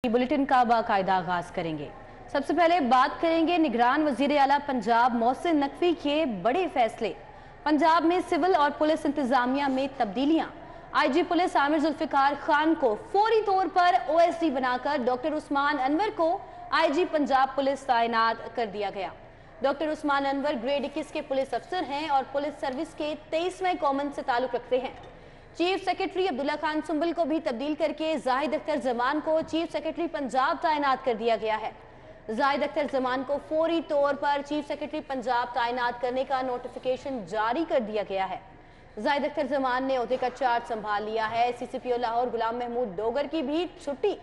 Bulletin का बाकायदा आगाज करेंगे। सबसे पहले बात करेंगे निगरान वजीर आला पंजाब मोहसिन नकवी के बड़े फैसले। पंजाब में सिविल और पुलिस इंतजामिया में तब्दीलियां। आईजी पुलिस आमिर जुल्फिकार खान को फौरी तौर पर ओएसडी बनाकर डॉक्टर उस्मान अनवर को आईजी पंजाब पुलिस तैनात कर दिया गया। डॉक्टर उस्मान अनवर ग्रेड 21 के पुलिस अफसर हैं और पुलिस सर्विस के 23वें कॉमन से ताल्लुक रखते हैं। चीफ सेक्रेटरी अब्दुल्ला खान सुंबल को भी तब्दील करके जाहिद अख्तर जमान को चीफ सेक्रेटरी पंजाब तैनात कर दिया गया है। जाहिद अख्तर जमान को फौरी तौर पर चीफ सेक्रेटरी पंजाब तैनात करने का नोटिफिकेशन जारी कर दिया गया है। जाहिद अख्तर जमान ने ओहदे का चार्ज संभाल लिया है। सीसीपीओ लाहौर गुलाम महमूद डोगर की भी छुट्टी।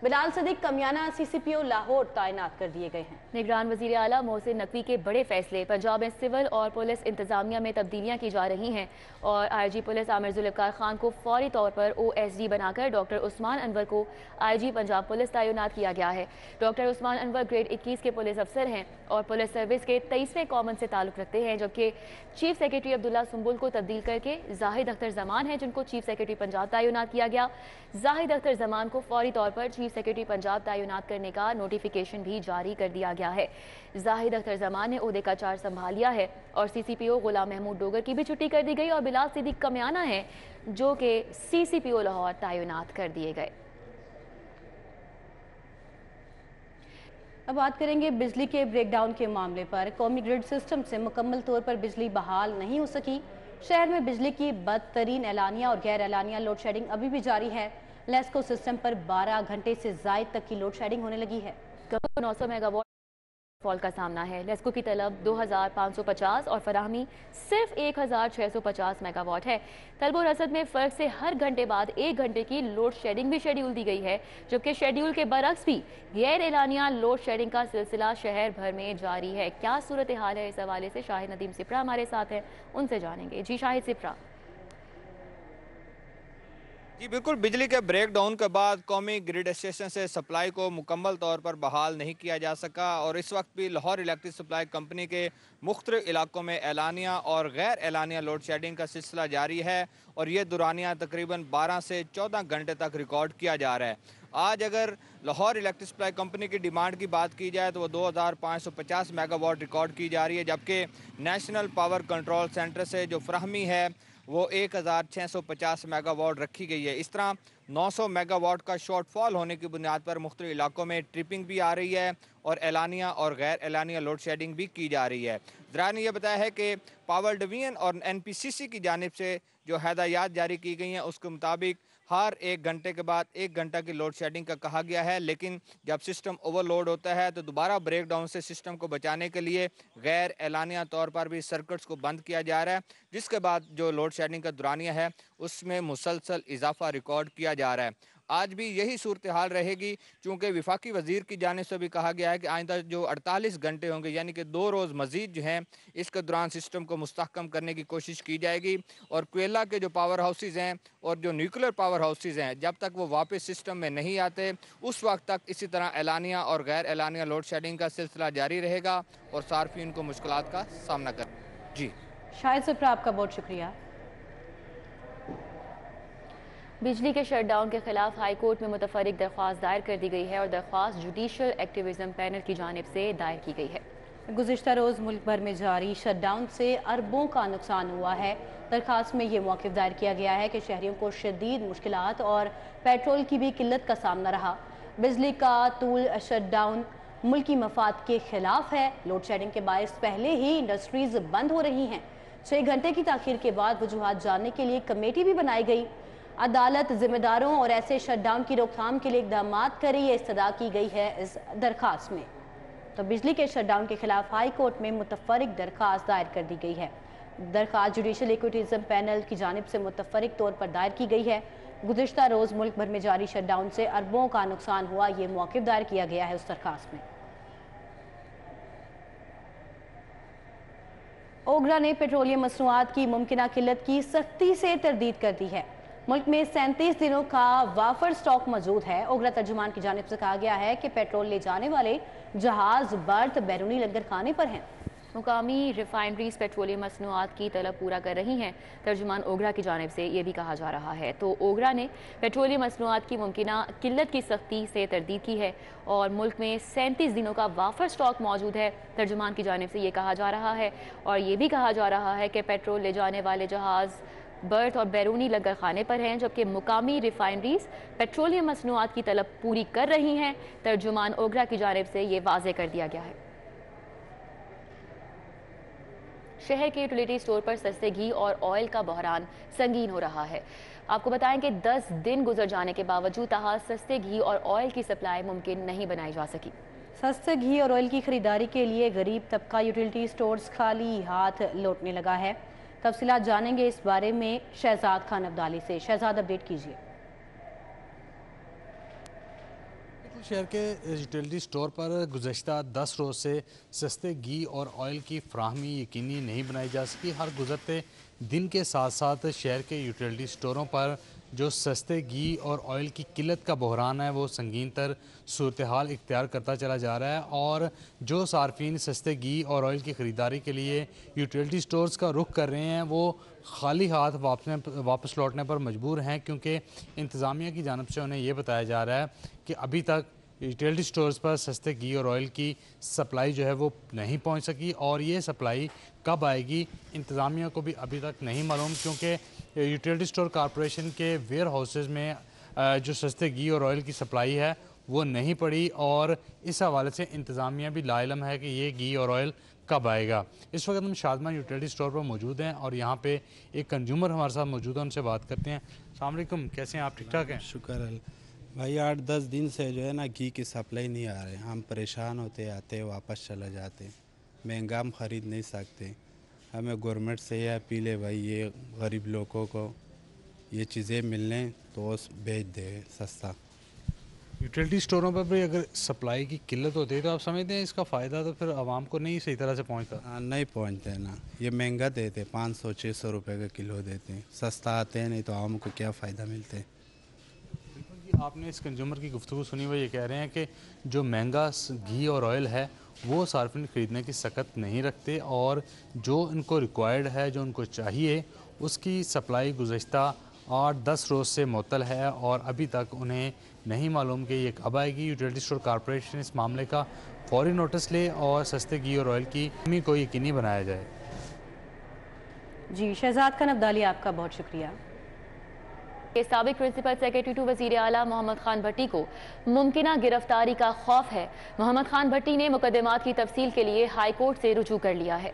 बिलाल सदीक कमियाना सीसीपीओ लाहौर तैनात कर दिए गए हैं। निगरान वजीर आला मोहसिन नकवी के बड़े फैसले। पंजाब में सिविल और पुलिस इंतजामिया में तब्दीलियां की जा रही हैं और आईजी पुलिस आमिर जुल्फिकार खान को फौरी तौर पर ओएसडी बनाकर डॉक्टर उस्मान अनवर को आईजी पंजाब पुलिस तैनात किया गया है। डॉक्टर उस्मान अनवर ग्रेड 21 के पुलिस अफसर हैं और पुलिस सर्विस के 23वें कॉमन से ताल्लुक रखते हैं, जबकि चीफ सेक्रेटरी अब्दुल्ला सुंबुल को तब्दील करके जाहिद अख्तर जमान है जिनको चीफ सेक्रेटरी पंजाब तैनात किया गया। जाहिद अख्तर जमान को फौरी तौर पर चीफ सेक्रेटरी पंजाब तैनात करने का नोटिफिकेशन भी जारी कर दिया गया है। जाहिद अख्तर जमान ने ओहदे का चार्ज संभाल लिया है और सीसीपीओ गुलाम महमूद डोगर की भी छुट्टी कर दी गई और बिलाल सिद्दीक कमियाना है जो कि सीसीपीओ लाहौर तैनात कर दिए गए। अब बात करेंगे बिजली के ब्रेकडाउन के मामले पर। कौमी ग्रिड सिस्टम से मुकम्मल तौर पर बिजली बहाल नहीं हो सकी। शहर में बिजली की बदतरीन एलानिया और गैर एलानिया लोड शेडिंग अभी भी जारी है। लेस्को सिस्टम पर 12 घंटे से जायद तक की लोड शेडिंग होने लगी है। 900 मेगावाट फॉल का सामना है। लेस्को की तलब 2550 और फराहमी सिर्फ 1650 मेगावाट है। तलब और रसद में फ़र्क से हर घंटे बाद 1 घंटे की लोड शेडिंग भी शेड्यूल दी गई है, जबकि शेड्यूल के बरक्स भी गैर एलानिया लोड शेडिंग का सिलसिला शहर भर में जारी है। क्या सूरत हाल है, इस हवाले से शाहिद नदीम सिप्रा हमारे साथ हैं, उनसे जानेंगे। जी शाहिद सिप्रा। जी बिल्कुल, बिजली के ब्रेकडाउन के बाद कौमी ग्रिड स्टेशन से सप्लाई को मुकम्मल तौर पर बहाल नहीं किया जा सका और इस वक्त भी लाहौर इलेक्ट्रिक सप्लाई कंपनी के मुख्तलिफ इलाकों में एलानिया और गैर एलानिया लोड शेडिंग का सिलसिला जारी है और ये दुरानिया तकरीबन 12 से 14 घंटे तक रिकॉर्ड किया जा रहा है। आज अगर लाहौर इलेक्ट्रिक सप्लाई कंपनी की डिमांड की बात की जाए तो वो 2550 मेगावाट रिकॉर्ड की जा रही है, जबकि नेशनल पावर कंट्रोल सेंटर से जो फ्राहमी है वो 1650 मेगावाट रखी गई है। इस तरह 900 मेगावाट का शॉर्टफॉल होने की बुनियाद पर मुख्तलिफ इलाकों में ट्रिपिंग भी आ रही है और एलानिया और गैर एलानिया लोड शेडिंग भी की जा रही है। ज़रा ने यह बताया है कि पावर डिवीजन और NPCC की जानिब से जो हदायत जारी की गई हैं उसके मुताबिक हर 1 घंटे के बाद 1 घंटा की लोड शेडिंग का कहा गया है, लेकिन जब सिस्टम ओवरलोड होता है तो दोबारा ब्रेकडाउन से सिस्टम को बचाने के लिए गैर एलानिया तौर पर भी सर्किट्स को बंद किया जा रहा है, जिसके बाद जो लोड शेडिंग का दुरानिया है उसमें मुसलसल इजाफा रिकॉर्ड किया जा रहा है। आज भी यही सूरत हाल रहेगी, चूँकि विफाकी वजीर की जानिब से भी कहा गया है कि आइंदा जो 48 घंटे होंगे यानी कि 2 रोज़ मजीद जो हैं इसके दौरान सिस्टम को मुस्तहकम करने की कोशिश की जाएगी और कोयला के जो पावर हाउसेज हैं और जो न्यूक्लियर पावर हाउसेज हैं जब तक वो वापस सिस्टम में नहीं आते उस वक्त तक इसी तरह एलानिया और गैर एलानिया लोड शेडिंग का सिलसिला जारी रहेगा और सार्फिन को मुश्किलात का सामना कर। जी शाहिद सिप्रा, आपका बहुत शुक्रिया। बिजली के शटडाउन के खिलाफ हाई कोर्ट में मुतफरिक दरख्वास्त दायर कर दी गई है और दरख्वास्त जुडिशल एक्टिविज्म पैनल की जानिब से दायर की गई है। गुज़िश्ता रोज़ मुल्क भर में जारी शटडाउन से अरबों का नुकसान हुआ है। दरख्वास्त में ये मौक़िफ़ दायर किया गया है कि शहरियों को शदीद मुश्किलात और पेट्रोल की भी किल्लत का सामना रहा। बिजली का तूल शटडाउन मुल्की मफाद के खिलाफ है। लोड शेडिंग के बायस पहले ही इंडस्ट्रीज बंद हो रही हैं। 6 घंटे की ताख़ीर के बाद वजूहात जानने के लिए कमेटी भी बनाई गई। अदालत जिम्मेदारों और ऐसे शटडाउन की रोकथाम के लिए इक़दाम करे ये इस्तदा की गई है इस दरख्वास्त में। तो बिजली के शटडाउन के खिलाफ हाई कोर्ट में मुतफरिक दरख्वास्त दायर कर दी गई है। दरख्वास्त जुडिशल एक्टिविज्म पैनल की जानिब से मुतफरिक तौर पर दायर की गई है। गुज़िश्ता रोज़ मुल्क भर में जारी शटडाउन से अरबों का नुकसान हुआ, ये मौक़िफ़ दायर किया गया है उस दरख्वास्त में। ओगरा ने पेट्रोलियम मसनूआत की मुमकिना किल्लत की सख्ती से तरदीद कर दी है। मुल्क में 37 दिनों का वाफर स्टॉक मौजूद है। ओगरा तर्जुमान की जानिब से कहा गया है कि पेट्रोल ले जाने वाले जहाज बर्थ बैरूनी लंगर खाने पर हैं। मुकामी रिफाइनरीज पेट्रोलियम मसनूआत की तलब पूरा कर रही हैं। तर्जुमान ओगरा की जानिब से ये भी कहा जा रहा है। तो ओगरा ने पेट्रोलियम मसनूआत की मुमकिना किल्लत की सख्ती से तरदीद की है और मुल्क में 37 दिनों का वाफर स्टॉक मौजूद है। तर्जुमान की जानिब से ये कहा जा रहा है और ये भी कहा जा रहा है कि पेट्रोल ले जाने वाले जहाज़ बर्थ और बैरूनी लंगर खाने पर हैं, जबकि मुकामी रिफाइनरीज पेट्रोलियम मसनूआत की तलब पूरी कर रही हैं। तर्जुमान ओगरा की जानिब से ये वाज़े कर दिया गया है। शहर के यूटिलिटी स्टोर पर सस्ते घी और ऑयल का बहरान संगीन हो रहा है। आपको बताएं कि 10 दिन गुजर जाने के बावजूद ताहा सस्ते घी और ऑयल की सप्लाई मुमकिन नहीं बनाई जा सकी। सस्ते घी और ऑयल की खरीदारी के लिए गरीब तबका यूटिलिटी स्टोर्स खाली हाथ लौटने लगा है। तफसीलात जानेंगे इस बारे में शहजाद खान अब्दाली से। शहजाद, अपडेट कीजिए। शहर के यूटिलिटी स्टोर पर गुज़श्ता 10 रोज़ से सस्ते घी और ऑयल की फ्राहमी यकीनी नहीं बनाई जा सकी। हर गुज़रते दिन के साथ साथ शहर के यूटिलिटी स्टोरों पर जो सस्ते घी और ऑयल की किल्लत का बहरान है वो संगीन तर सूरत हाल इख्तियार करता चला जा रहा है और जो सार्फिन सस्ते घी और ऑयल की ख़रीदारी के लिए यूटिलिटी स्टोर्स का रुख कर रहे हैं वो खाली हाथ वापस लौटने पर मजबूर हैं, क्योंकि इंतज़ामिया की जानिब से उन्हें यह बताया जा रहा है कि अभी तक यूटिलिटी स्टोर्स पर सस्ते घी और ऑयल की सप्लाई जो है वो नहीं पहुंच सकी और ये सप्लाई कब आएगी इंतज़ामिया को भी अभी तक नहीं मालूम, क्योंकि यूटिलिटी स्टोर कॉरपोरेशन के वेयर हाउसेज़ में जो सस्ते घी और ऑयल की सप्लाई है वो नहीं पड़ी और इस हवाले से इंतज़ामिया भी लाइलम है कि ये घी और ऑयल कब आएगा। इस वक्त हम शादमान यूटिलिटी स्टोर पर मौजूद हैं और यहाँ पे एक कंज्यूमर हमारे साथ मौजूद है, उनसे बात करते हैं। अस्सलाम वालेकुम, कैसे हैं आप? ठीक ठाक हैं? शुक्र अल्लाह भाई। 8-10 दिन से जो है ना घी की सप्लाई नहीं आ रही। हम परेशान होते आते वापस चले जाते, महंगा हम ख़रीद नहीं सकते। हमें गवर्नमेंट से यह अपील है भाई, ये गरीब लोगों को ये चीज़ें मिलने तो बेच दे सस्ता। यूटिलिटी स्टोरों पर भी अगर सप्लाई की किल्लत होती है तो आप समझते हैं इसका फ़ायदा तो फिर आवाम को नहीं सही तरह से पहुँचता? नहीं पहुँचते ना, ये महंगा देते 500-600 रुपये का किलो देते हैं, सस्ता आते हैं नहीं तो आवाम को क्या फ़ायदा मिलते। आपने इस कंज्यूमर की गुफ्तगू सुनी, वो ये कह रहे हैं कि जो महंगा घी और ऑयल है वो सार्फिन ख़रीदने की सकत नहीं रखते और जो इनको रिक्वायर्ड है, जो उनको चाहिए, उसकी सप्लाई गुज़श्ता 8-10 रोज़ से मुअत्तल है और अभी तक उन्हें नहीं मालूम कि ये कब आएगी। यूटिलिटी स्टोर कॉरपोरेशन इस मामले का फौरी नोटिस ले और सस्ते घी और ऑयल की कमी को यकीनी बनाया जाए। जी, शहजाद खान अब्दाली, आपका बहुत शुक्रिया। साबिक प्रिंसिपल सेक्रेटरी टू वज़ीर आला मोहम्मद खान भट्टी को मुमकिना गिरफ्तारी का खौफ है। मोहम्मद खान भट्टी ने मुकदमात की तफसील के लिए हाई कोर्ट से रुजू कर लिया है।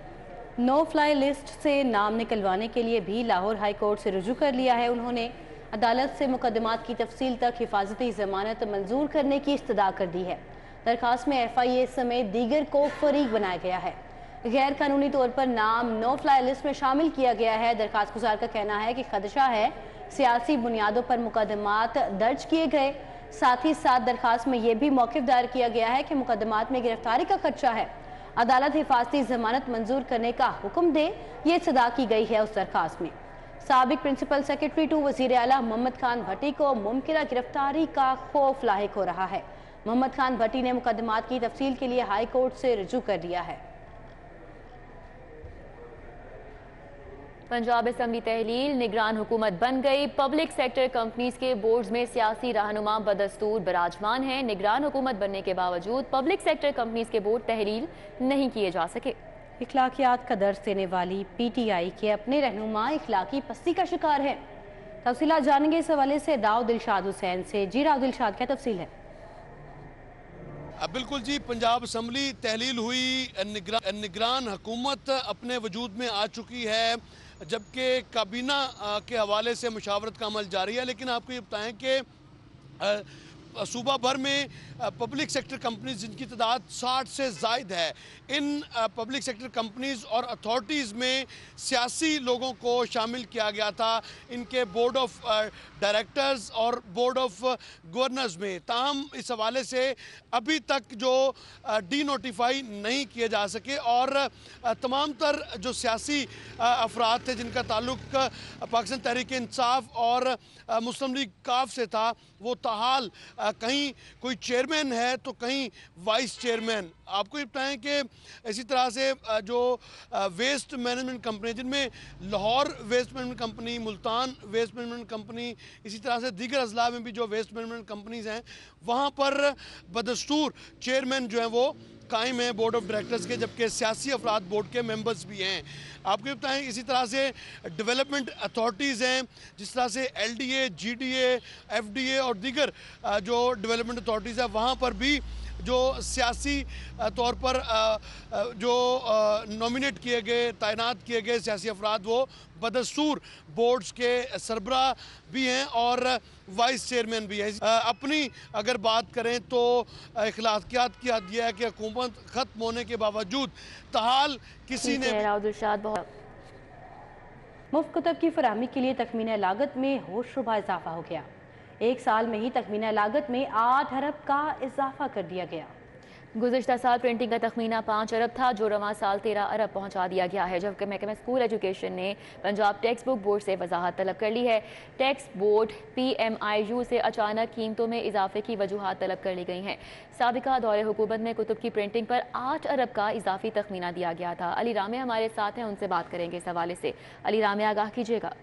नो फ्लाई लिस्ट से नाम निकलवाने के लिए भी लाहौर हाई कोर्ट से रुजू कर लिया है। उन्होंने अदालत से मुकदमात की तफसील तक हिफाजती ज़मानत मंजूर करने की इस्तदा कर दी है। दरखास्त में FIA समेत दीगर को फरीक बनाया गया है। गैर कानूनी तौर पर नाम नो फ्लाई लिस्ट में शामिल किया गया है। दरखास्त गुजार का कहना है कि खदशा है सियासी बुनियादों पर मुकदमात दर्ज किए गए। साथ ही साथ दरखास्त में यह भी मौक़िफ़ दायर किया गया है कि मुकदमात में गिरफ्तारी का खदशा है, अदालत हिफाजती जमानत मंजूर करने का हुक्म दे, ये सदा की गई है उस दरखास्त में। साबिक प्रिंसिपल सेक्रेटरी टू वज़ीर आला मोहम्मद खान भट्टी को मुमकिना गिरफ्तारी का खौफ लाहिक हो रहा है। मोहम्मद खान भट्टी ने मुकदमात की तफसील के लिए हाई कोर्ट से रुजू कर दिया है। पंजाब असम्बली तहलील निगरान हुकूमत बन गई। पब्लिक सेक्टर कंपनीज के बोर्ड्स में सियासी रहनुमा बदस्तूर बराजमान हैं। निगरान हुकूमत बनने के बावजूद पब्लिक सेक्टर कंपनीज के बोर्ड तहलील नहीं किए जा सके। इखलाकियात का दर्ज देने वाली PTI के अपने रहनुमा इखलाकी पस्ती का शिकार है। तफसीलात जानेंगे इस हवाले से राव दिलशाद हुसैन से। जी राव दिलशाद, क्या तफसील है? बिल्कुल जी, पंजाब असम्बली तहलील हुई, निगरान हुकूमत अपने वजूद में आ चुकी है, जबकि काबीना के हवाले से मुशावरत का अमल जारी है। लेकिन आपको ये बताएं कि सूबा भर में पब्लिक सेक्टर कंपनीज जिनकी तादाद 60 से ज़ायद है, इन पब्लिक सेक्टर कंपनीज और अथॉरिटीज़ में सियासी लोगों को शामिल किया गया था इनके बोर्ड ऑफ डायरेक्टर्स और बोर्ड ऑफ गवर्नर्स में। ताहम इस हवाले से अभी तक जो डीनोटिफाई नहीं किए जा सके और तमाम तर जो सियासी अफराद थे जिनका ताल्लुक पाकिस्तान तहरीक इंसाफ और मुस्लिम लीग काफ से था, वो ताहाल कहीं कोई चेयरमैन चेयरमैन है तो कहीं वाइस चेयरमैन। आपको ये बताएं कि इसी तरह से जो वेस्ट मैनेजमेंट कंपनी, जिनमें Lahore waste management company, Multan waste management company, इसी तरह से दीगर अजला में भी जो वेस्ट मैनेजमेंट कंपनीज हैं, वहाँ पर बदस्तूर चेयरमैन जो हैं वो कायम है बोर्ड ऑफ डायरेक्टर्स के, जबकि सियासी अफराद बोर्ड के मेंबर्स भी हैं। आपको ये बताएं इसी तरह से डेवलपमेंट अथॉरिटीज़ हैं, जिस तरह से LDA, GDA, FDA और दीगर जो डेवलपमेंट अथॉरिटीज़ है, वहाँ पर भी जो सियासी तौर पर जो नॉमिनेट किए गए, तैनात किए गए सियासी अफराद वो बदस्तूर बोर्ड्स के सरबराह भी हैं और वाइस चेयरमैन भी हैं। अपनी अगर बात करें तो इखलाकियात की हद यह है कि हुकूमत ख़त्म होने के बावजूद ताहाल किसी ने मुफ्त कुतब की फराहमी के लिए तखमीना लागत में होशरुबा इजाफा हो गया। एक साल में ही तखमीना लागत में 8 अरब का इजाफा कर दिया गया। गुज़िश्ता साल प्रिंटिंग का तखमीना 5 अरब था, जो रवां साल 13 अरब पहुंचा दिया गया है, जबकि महकमा स्कूल एजुकेशन ने पंजाब टेक्स्ट बुक बोर्ड से वजाहत तलब कर ली है। टेक्स्ट बोर्ड PMIU से अचानक कीमतों में इजाफे की वजूहात तलब कर ली गई हैं। साबिका दौरे हुकूमत में कुतुब की प्रिंटिंग पर 8 अरब का इजाफी तखमीना दिया गया था। अली रामे हमारे साथ हैं, उनसे बात करेंगे इस हवाले से। अली रामे, आगाह कीजिएगा।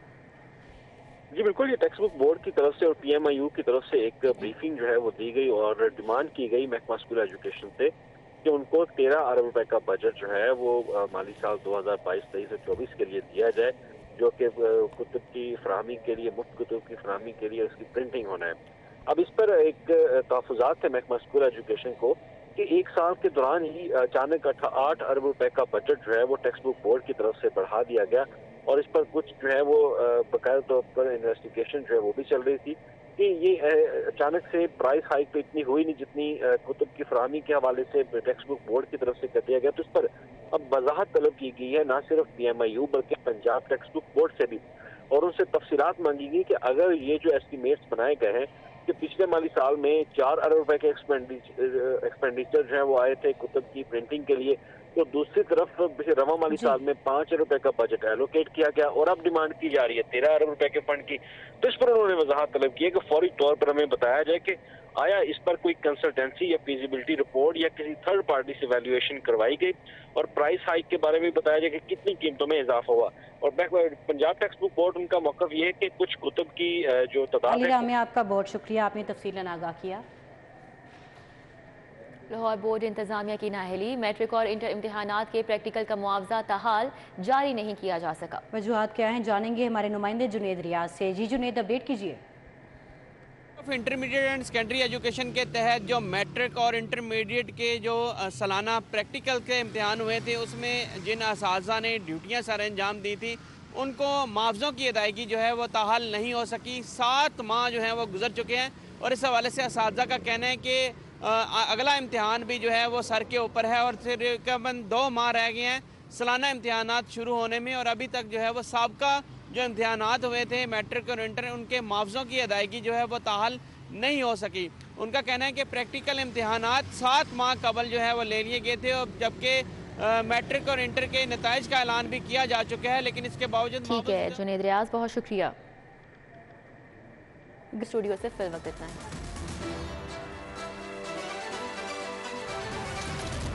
जी बिल्कुल, ये टेक्स्ट बुक बोर्ड की तरफ से और PMIU की तरफ से एक ब्रीफिंग जो है वो दी गई और डिमांड की गई महकमा स्कूल एजुकेशन से कि उनको 13 अरब रुपए का बजट जो है वो माली साल 2022-23 और 24 के लिए दिया जाए, जो कि कुतुब की फराहमी के लिए, मुफ्त कुतुब की फराहमी के लिए उसकी प्रिंटिंग होना है। अब इस पर एक तहफ़्फ़ुज़ात थे महकमा स्कूल एजुकेशन को कि एक साल के दौरान ही अचानक 8 अरब रुपए का बजट जो है वो टेक्स्ट बुक बोर्ड की तरफ से बढ़ा दिया गया और इस पर कुछ जो है वो बाकायदा तौर पर इन्वेस्टिगेशन जो है वो भी चल रही थी कि ये अचानक से प्राइस हाइक तो इतनी हुई नहीं जितनी कुतुब की फराहमी के हवाले से टेक्स्ट बुक बोर्ड की तरफ से कर दिया गया। तो इस पर अब वजाहत तलब की गई है, ना सिर्फ PMIU बल्कि पंजाब टेक्स्ट बुक बोर्ड से भी, और उनसे तफसीलात मांगी गई कि अगर ये जो एस्टिमेट्स बनाए गए हैं कि पिछले माली साल में 4 अरब रुपए के एक्सपेंडिचर जो है वो आए थे कुतुब की प्रिंटिंग के लिए, तो दूसरी तरफ रवा माली साल में 5 अरब रुपए का बजट एलोकेट किया गया और अब डिमांड की जा रही है 13 अरब रुपए के फंड की। तो इस पर उन्होंने वजाहत तलब की है कि फौरी तौर पर हमें बताया जाए कि आया इस पर कोई कंसल्टेंसी या फिजिबिलिटी रिपोर्ट या किसी थर्ड पार्टी से वैल्यूएशन करवाई गई और प्राइस हाइक के बारे में बताया जाए कि कितनी कीमतों में इजाफा हुआ। और पंजाब टेक्स्ट बुक बोर्ड उनका मौक़िफ़ ये है कि कुछ कुतुब की जो तादाद है। आपका बहुत शुक्रिया, आपने तफसीलन आगाह किया। लाहौर बोर्ड इंतजामिया की नाअहली, मैट्रिक और इंटर इम्तिहानात के प्रैक्टिकल का मुआवजा ताहाल जारी नहीं किया जा सका। वजूहात क्या हैं, जानेंगे हमारे नुमाइंदे जुनेद रियाज से। जी जुनेद, अपडेट कीजिए। इंटरमीडिएट एंड सेकेंडरी एजुकेशन के तहत जो मैट्रिक और इंटरमीडिएट के जो सालाना प्रैक्टिकल के इम्तिहान हुए थे, उसमें जिन असातिज़ा ने ड्यूटियाँ सर अंजाम दी थी, उनको मुआवज़ों की अदायगी जो है वो ताहाल नहीं हो सकी। 7 माह जो है वो गुजर चुके हैं और इस हवाले से असातिज़ा का कहना है कि अगला इम्तिहान भी जो है वो सर के ऊपर है और तकरीबन 2 माह रह गए हैं सालाना इम्तिहानात शुरू होने में और अभी तक जो है वो साबका जो इम्तिहानात हुए थे मैट्रिक और इंटर, उनके मुआवज़ों की अदायगी जो है वो ताहाल नहीं हो सकी। उनका कहना है कि प्रैक्टिकल इम्तिहानात 7 माह कबल जो है वो ले लिए गए थे और जबकि मैट्रिक और इंटर के नताइज का ऐलान भी किया जा चुका है, लेकिन इसके बावजूद। ठीक है जुनेद रियाज, बहुत शुक्रिया। स्टूडियो से फिल वक्त इतना है।